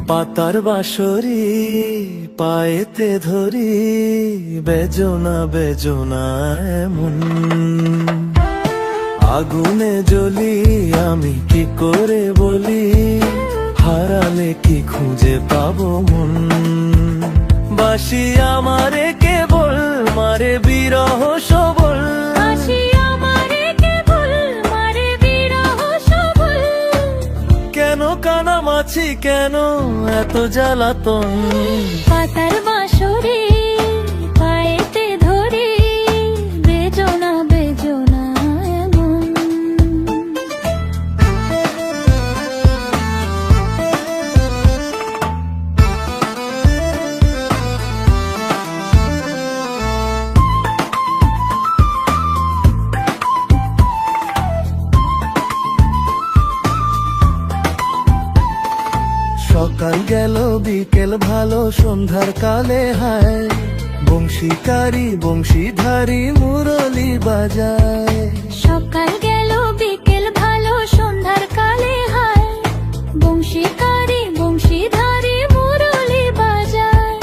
পাতার বাঁশরি পায়েতে ধরি, বেজনা বেজনা এমন। আগুনে জ্বলি আমি কি করে বলি, হারালে কি খুঁজে পাবো মন। বাসি আমারে কেবল মারে বিরহ সবল, কেন কানামাছি কেন এত জ্বালাতন। পাতার বাঁশরি পায়েতে ধরি, বেজনা বেজনা এমন। সকাল গেল বিকেল ভালো সন্ধ্যার কালে হায়, বংশীকারী বংশীধারী মুরলি বাজায়। সকাল গেল বিকেল ভালো সন্ধ্যার কালে হায়, বংশীকারী বংশীধারী মুরলি বাজায়।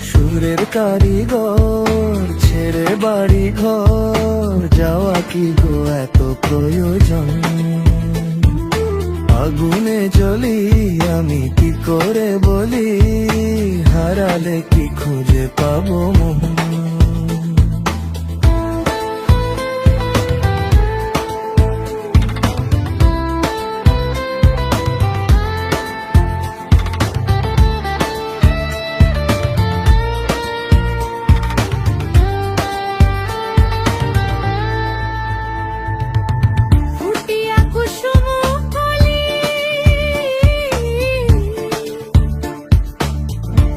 সুরের কারিগর ছেড়ে বাড়ি ঘর, যাওয়া কি গো এত প্রয়োজন। আগুনে জ্বলি আমি কি করে বলি, হারালে কি খুঁজে পাবো মন। ফুটিয়া কুসুম কলি,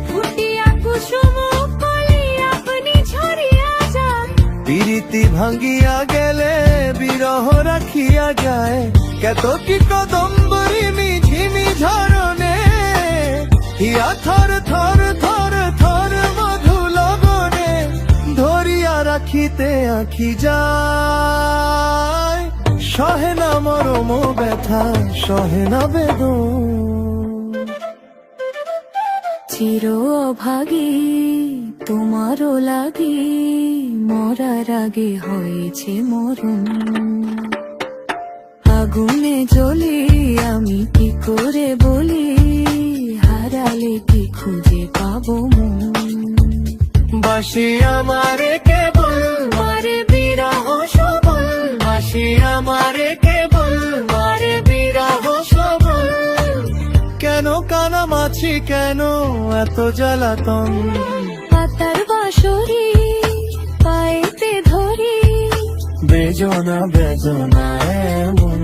ফুটিয়া কুসুম কলি আপনি ঝরিয়া যান। প্রীতি ভাঙ্গিয়া গেলে বিরহ রাখিয়া যায়, কত কি কদম্বরী মিঝিমি ঝরনে, হিয়া থর থর থর থর মধু লগনে, ধরিয়া রাখিতে আঁখি যায়। সহে না মরম ব্যথা সহে না বেদন। চির অভাগী তোমারও লাগি, মরার আগে হয়েছে মরণ। আগুনে জ্বলি আমি কি করে বলি, হারালে কি খুঁজে পাবো মন। বাসি আমারে কেবল মারে বিরহ সবল, বাসি আমারে কেবল মারে বিরহ সবল, কেন কানামাছি কেন এত জ্বালাতন। পাতার বাঁশরি পায়েতে ধরি, বেজনা বেজনা এমন।